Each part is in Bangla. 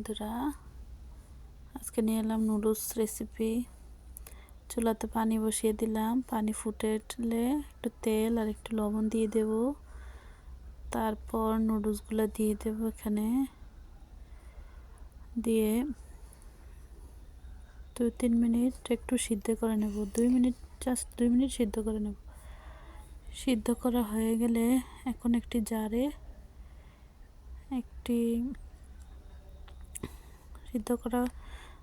বন্ধুরা, আজকে নিয়ে এলাম নুডলস রেসিপি। চুলাতে পানি বসিয়ে দিলাম। পানি ফুটলে একটু তেল আর একটু লবণ দিয়ে দেব। তারপর নুডলসগুলো দিয়ে দেব। এখানে দিয়ে 2-3 মিনিট একটু সিদ্ধ করে নেব। 2 মিনিট সিদ্ধ করে নেব। সিদ্ধ করা হয়ে গেলে এখন একটি জারে সিদ্ধ করা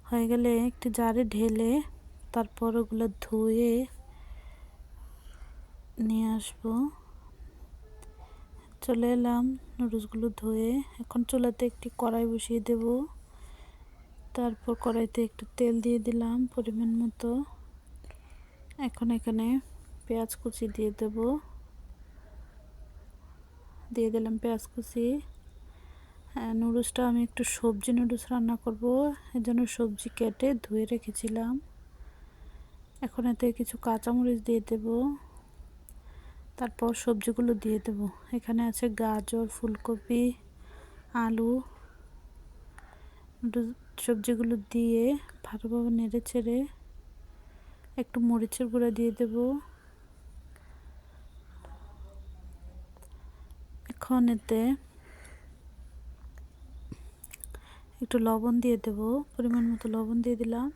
হয়ে গেলে একটি জারে ঢেলে তারপর ওগুলো ধুয়ে নিয়ে আসবো। চলে এলাম নুডলসগুলো ধুয়ে। এখন চুলাতে একটি কড়াই বসিয়ে দেব। তারপর কড়াইতে একটু তেল দিয়ে দিলাম পরিমাণ মতো। এখন এখানে পেঁয়াজ কুচি দিয়ে দেব। দিয়ে দিলাম পেঁয়াজ কুচি। নুডলসটা আমি একটু সবজি নুডলস রান্না করব, এর জন্য সবজি কেটে ধুয়ে রেখেছিলাম। এখন এতে কিছু কাঁচামরিচ দিয়ে দেব। তারপর সবজিগুলো দিয়ে দেব। এখানে আছে গাজর, ফুলকপি, আলু। সবজিগুলো দিয়ে ভালোভাবে নেড়ে চেড়ে একটু মরিচের গুঁড়া দিয়ে দেব। এখন এতে একটু লবণ দিয়ে দেব, পরিমাণ মতো লবণ দিয়ে দিলাম।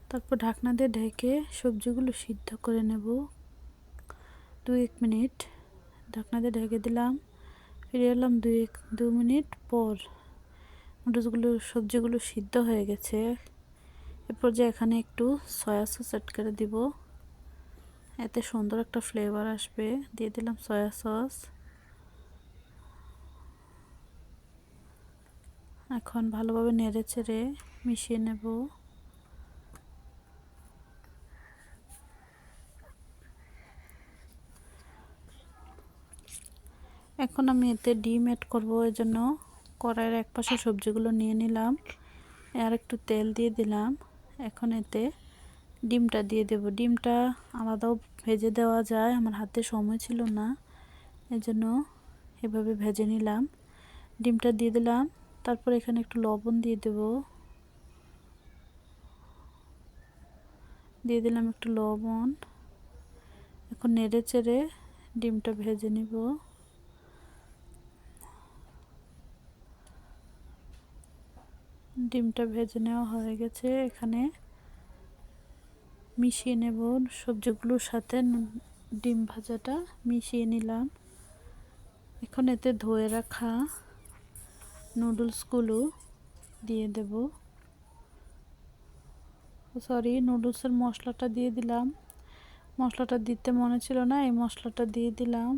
তারপর ঢাকনা দিয়ে ঢেকে সবজিগুলো সিদ্ধ করে নেব 2-1 মিনিট। ঢাকনা দিয়ে ঢেকে দিলাম। ফিরে এলাম 2 মিনিট পর। সবজিগুলো সিদ্ধ হয়ে গেছে। এরপর যে এখানে একটু সয়া সস অ্যাড করে দিব, এতে সুন্দর একটা ফ্লেভার আসবে। দিয়ে দিলাম সয়া সস। এখন ভালোভাবে নেড়ে চেড়ে মিশিয়ে নেব। এখন আমি এতে ডিম অ্যাড করব, এর জন্য কড়াইয়ের এক পাশে সবজিগুলো নিয়ে নিলাম, আর একটু তেল দিয়ে দিলাম। এখন এতে ডিমটা দিয়ে দেব। ডিমটা আলাদাও ভেজে দেওয়া যায়, আমার হাতে সময় ছিল না, এজন্য এভাবে ভেজে নিলাম। ডিমটা দিয়ে দিলাম। তারপর এখানে একটু লবণ দিয়ে দেব। দিয়ে দিলাম একটু লবণ। এখন নেড়ে চেড়ে ডিমটা ভেজে নিব। ডিমটা ভেজে নেওয়া হয়ে গেছে। এখানে মিশিয়ে নেব সবজিগুলোর সাথে। ডিম ভাজাটা মিশিয়ে নিলাম। এখন এতে ধুয়ে রাখা নুডলসগুলো দিয়ে দেব। নুডলসের মশলাটা দিয়ে দিলাম। মশলাটা দিতে মনে ছিল না, এই মশলাটা দিয়ে দিলাম।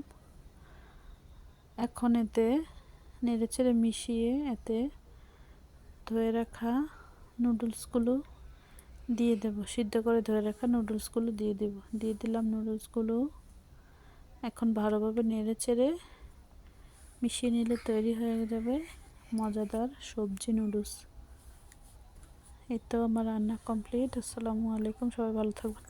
এখন এতে নেড়েচেড়ে মিশিয়ে এতে ধুয়ে রাখা নুডলসগুলো দিয়ে দেব। সিদ্ধ করে ধুয়ে রাখা নুডলসগুলো দিয়ে দেব। দিয়ে দিলাম নুডলসগুলো। এখন ভালোভাবে নেড়েচেড়ে মিশিয়ে নিলে তৈরি হয়ে যাবে মজাদার সবজি নুডলস। এই তো আমার রান্না কমপ্লিট। আসসালামু আলাইকুম, সবাই ভালো থাকবেন।